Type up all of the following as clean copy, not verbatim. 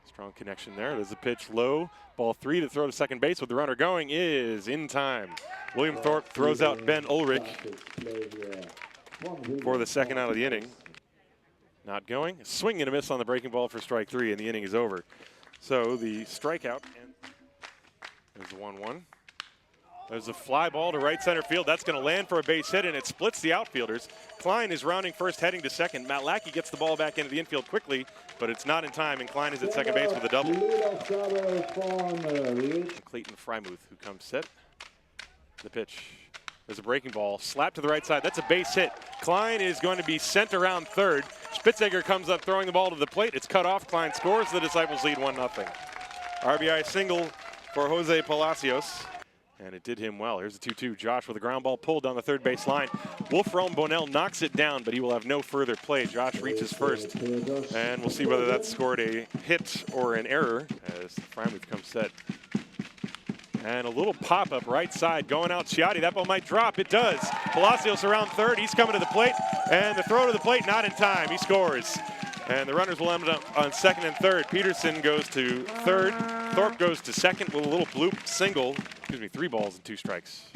Strong connection there. There's a pitch low. Ball 3 to throw to second base with the runner going is in time. William Thorpe throws out Ben Ulrich for the second out of the inning. Not going. Swing and a miss on the breaking ball for strike 3, and the inning is over. So the strikeout. There's the 1-1. There's a fly ball to right center field. That's going to land for a base hit, and it splits the outfielders. Klein is rounding first, heading to second. Matt Lackey gets the ball back into the infield quickly, but it's not in time, and Klein is at second base with a double. Clayton Frymuth, who comes set. The pitch. There's a breaking ball. Slap to the right side. That's a base hit. Klein is going to be sent around third. Spitzegger comes up throwing the ball to the plate. It's cut off. Klein scores. The Disciples lead 1-0. RBI single for Jose Palacios. And it did him well. Here's the 2-2. Josh with a ground ball pulled down the third base line. Wolfram Bonell knocks it down, but he will have no further play. Josh reaches first, and we'll see whether that scored a hit or an error as Frymuth comes set. And a little pop-up right side going out Ciotti. That ball might drop. It does. Palacios around third. He's coming to the plate, and the throw to the plate not in time. He scores. And the runners will end up on second and third. Peterson goes to third. Thorpe goes to second with a little bloop single. 3 balls and 2 strikes.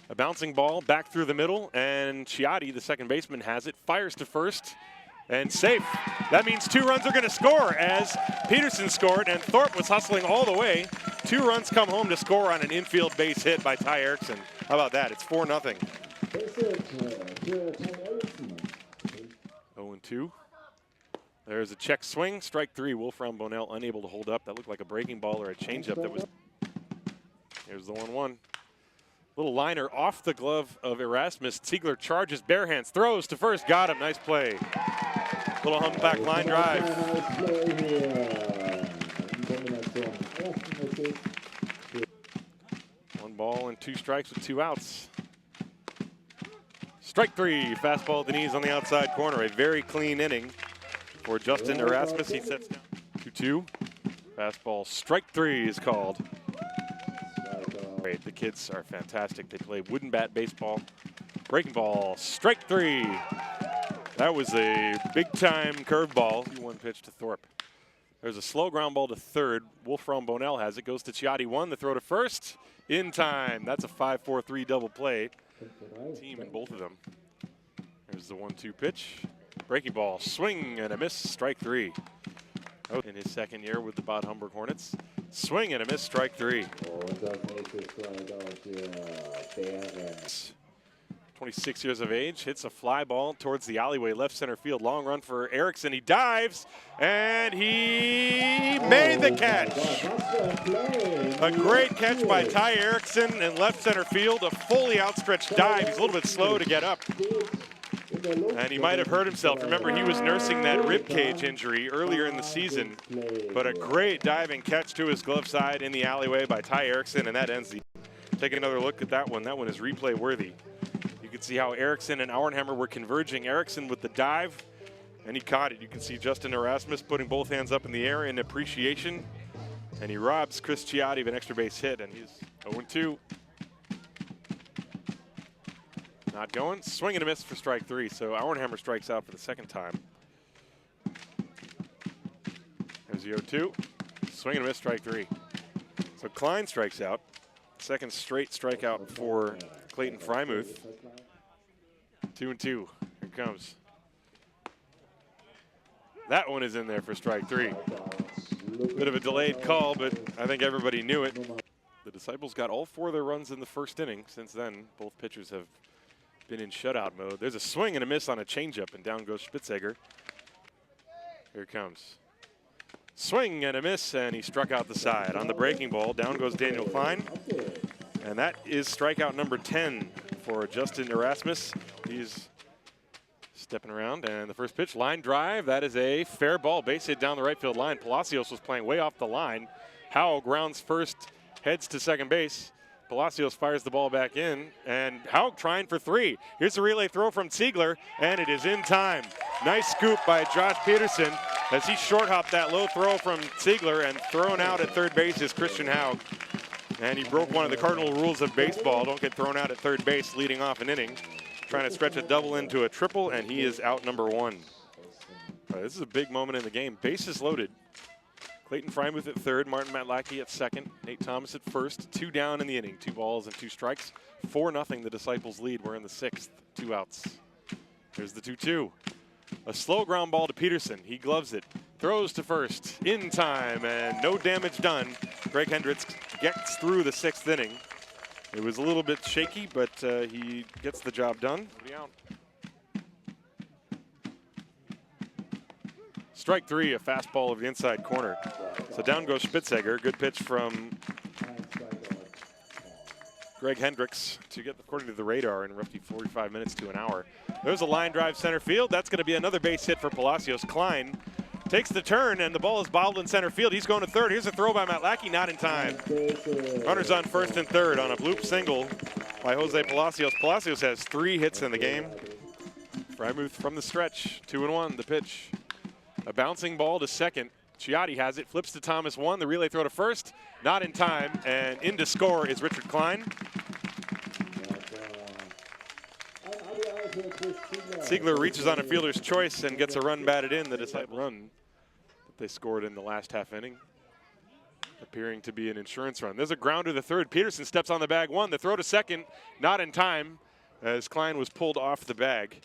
A bouncing ball back through the middle, and Ciotti, the second baseman, has it. Fires to first, and safe. That means 2 runs are going to score as Peterson scored, and Thorpe was hustling all the way. 2 runs come home to score on an infield base hit by Ty Erickson. How about that? It's 4-0. 0-2. There's a check swing, strike 3. Wolfram Bonell unable to hold up. That looked like a breaking ball or a changeup that was. Here's the 1-1. Little liner off the glove of Erasmus. Ziegler charges, bare hands, throws to first, got him. Nice play. Little humpback line drive. 1 ball and 2 strikes with 2 outs. Strike 3, fastball at the knees on the outside corner. A very clean inning for Justin Erasmus. He sets down 2-2. Fastball, strike 3 is called. The kids are fantastic. They play wooden bat baseball. Breaking ball, strike 3. That was a big-time curveball. 1 pitch to Thorpe. There's a slow ground ball to third. Wolfram Bonell has it. Goes to Ciotti 1. The throw to first. In time. That's a 5-4-3 double play. Team in both of them. There's the 1-2 pitch. Breaking ball, swing and a miss. Strike 3. In his second year with the Bad Homburg Hornets. Swing and a miss, strike 3. 26 years of age, hits a fly ball towards the alleyway, left center field. Long run for Erickson. He dives, and he made the catch. A great catch by Ty Erickson in left center field. A fully outstretched dive. He's a little bit slow to get up. And he might have hurt himself. Remember, he was nursing that rib cage injury earlier in the season. But a great diving catch to his glove side in the alleyway by Ty Erickson, and that ends the. Take another look at that one. That one is replay worthy. You can see how Erickson and Auernhammer were converging. Erickson with the dive, and he caught it. You can see Justin Erasmus putting both hands up in the air in appreciation. And he robs Chris Ciotti of an extra base hit, and he's 0-2. Not going. Swing and a miss for strike 3. So Auernhammer strikes out for the second time. There's the 0-2. Swing and a miss, strike 3. So Klein strikes out. Second straight strikeout for Clayton Frymuth. 2-2. Here it comes. That one is in there for strike 3. Bit of a delayed call, but I think everybody knew it. The Disciples got all 4 of their runs in the first inning. Since then, both pitchers have been in shutout mode. There's a swing and a miss on a changeup, and down goes Spitzegger. Here it comes. Swing and a miss, and he struck out the side. On the breaking ball, down goes Daniel Klein. And that is strikeout number 10 for Justin Erasmus. He's stepping around, and the first pitch, line drive. That is a fair ball, base hit down the right field line. Palacios was playing way off the line. Howe grounds first, heads to second base. Palacios fires the ball back in, and Haug trying for 3. Here's a relay throw from Ziegler, and it is in time. Nice scoop by Josh Peterson as he short-hopped that low throw from Ziegler, and thrown out at third base is Christian Haug. And he broke one of the cardinal rules of baseball. Don't get thrown out at third base leading off an inning. Trying to stretch a double into a triple, and he is out number 1. This is a big moment in the game. Bases loaded. Clayton Frymuth at third, Martin Matlacki at second, Nate Thomas at first. 2 down in the inning, 2 balls and 2 strikes. 4-0 the Disciples lead. We're in the 6th, 2 outs. Here's the 2-2. A slow ground ball to Peterson. He gloves it, throws to first in time, and no damage done. Greg Hendricks gets through the 6th inning. It was a little bit shaky, but he gets the job done. Strike 3, a fastball over the inside corner. So down goes Spitzegger. Good pitch from Greg Hendricks to get, according to the radar, in roughly 45 minutes to an hour. There's a line drive center field. That's going to be another base hit for Palacios. Klein takes the turn, and the ball is bobbled in center field. He's going to third. Here's a throw by Matlacki, not in time. Runners on first and third on a bloop single by Jose Palacios. Palacios has 3 hits in the game. Frymuth from the stretch, 2-1, the pitch. A bouncing ball to second. Chiotti has it, flips to Thomas 1. The relay throw to first, not in time, and in to score is Richard Klein. Siegler reaches on a fielder's choice and gets a run batted in. The Disciple run that they scored in the last half inning, appearing to be an insurance run. There's a grounder to third. Peterson steps on the bag 1. The throw to second, not in time, as Klein was pulled off the bag.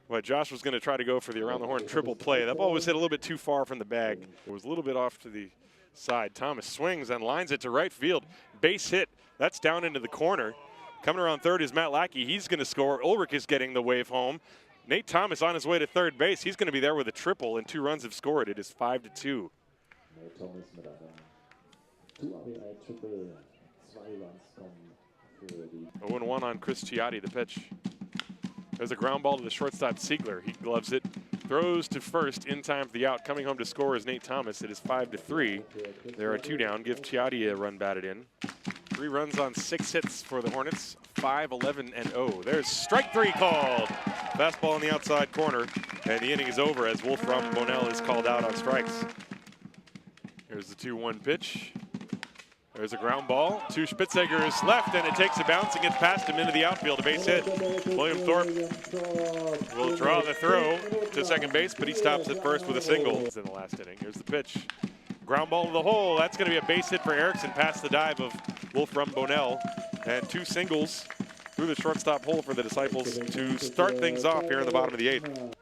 Well, Josh was going to try to go for the around the horn triple play. That ball was hit a little bit too far from the bag. It was a little bit off to the side. Thomas swings and lines it to right field. Base hit. That's down into the corner. Coming around third is Matlacki. He's going to score. Ulrich is getting the wave home. Nate Thomas on his way to third base. He's going to be there with a triple, and 2 runs have scored. It is 5-2. 0-1 on Chris Chiotti, the pitch. There's a ground ball to the shortstop, Siegler. He gloves it, throws to first in time for the out. Coming home to score is Nate Thomas. It is 5-3. There are 2 down. Give Chiotti a run batted in. 3 runs on 6 hits for the Hornets. 5-11-0. There's strike 3 called. Fastball in the outside corner, and the inning is over as Wolfram Bonell is called out on strikes. Here's the 2-1 pitch. There's a ground ball to Spitzegger's left, and it takes a bounce and gets past him into the outfield. A base hit. William Thorpe will draw the throw to second base, but he stops at first with a single in the last inning. Here's the pitch. Ground ball to the hole. That's going to be a base hit for Erickson past the dive of Wolfram Bonell. And 2 singles through the shortstop hole for the Disciples to start things off here in the bottom of the 8th.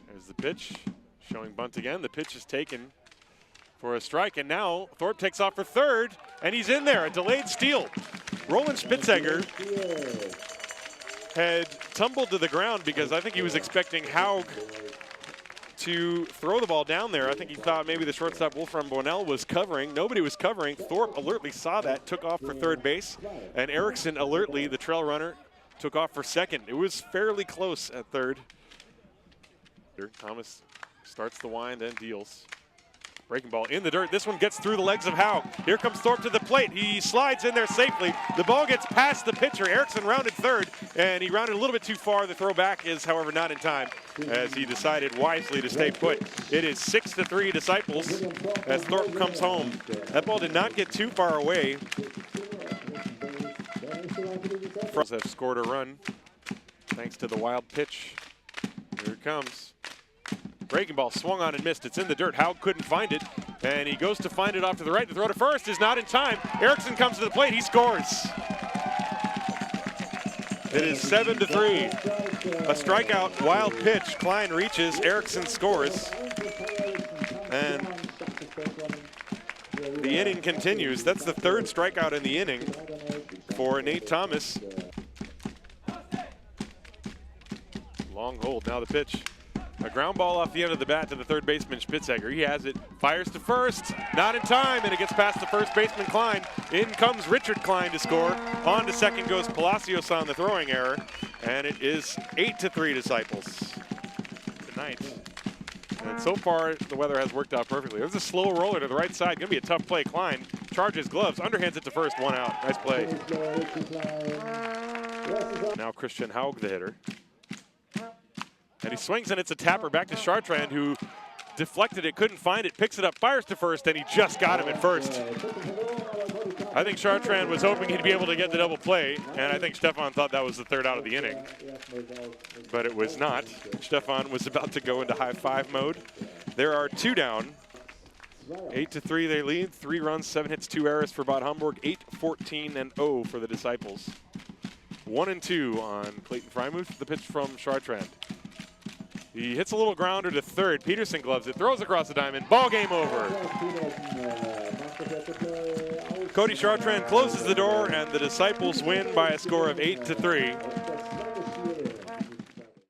There's the pitch. Showing bunt again. The pitch is taken for a strike, and now Thorpe takes off for third, and he's in there. A delayed steal. Roland Spitzegger had tumbled to the ground because I think he was expecting Haug to throw the ball down there. I think he thought maybe the shortstop Wolfram Bonell was covering. Nobody was covering. Thorpe alertly saw that, took off for third base, and Erickson alertly, the trail runner, took off for second. It was fairly close at third. Thomas starts the wind and deals. Breaking ball in the dirt. This one gets through the legs of Haug. Here comes Thorpe to the plate. He slides in there safely. The ball gets past the pitcher. Erickson rounded third, and he rounded a little bit too far. The throw back is, however, not in time, as he decided wisely to stay put. It is 6-3 Disciples as Thorpe comes home. That ball did not get too far away. Have scored a run thanks to the wild pitch. Here it comes. Breaking ball swung on and missed. It's in the dirt. Haug couldn't find it, and he goes to find it off to the right. The throw to first is not in time. Erickson comes to the plate. He scores. It is 7-3. A strikeout, wild pitch. Klein reaches. Erickson scores. And the inning continues. That's the 3rd strikeout in the inning for Nate Thomas. Long hold. Now the pitch. A ground ball off the end of the bat to the third baseman, Spitzegger. He has it, fires to first, not in time, and it gets past the first baseman, Klein. In comes Richard Klein to score. On to second goes Palacios on the throwing error, and it is 8-3 Disciples tonight. And so far, the weather has worked out perfectly. There's a slow roller to the right side. Going to be a tough play. Klein charges gloves, underhands it to first, 1 out. Nice play. Now Christian Haug, the hitter. And he swings, and it's a tapper back to Chartrand, who deflected it, couldn't find it, picks it up, fires to first, and he just got him at first. I think Chartrand was hoping he'd be able to get the double play, and I think Stefan thought that was the 3rd out of the inning. But it was not. Stefan was about to go into high 5 mode. There are 2 down. 8-3 they lead. 3 runs, 7 hits, 2 errors for Bad Homburg. 8-14-0 for the Disciples. 1-2 on Clayton Freimuth. The pitch from Chartrand. He hits a little grounder to third. Peterson gloves it, throws across the diamond. Ball game over. Cody Chartrand closes the door, and the Disciples win by a score of 8-3.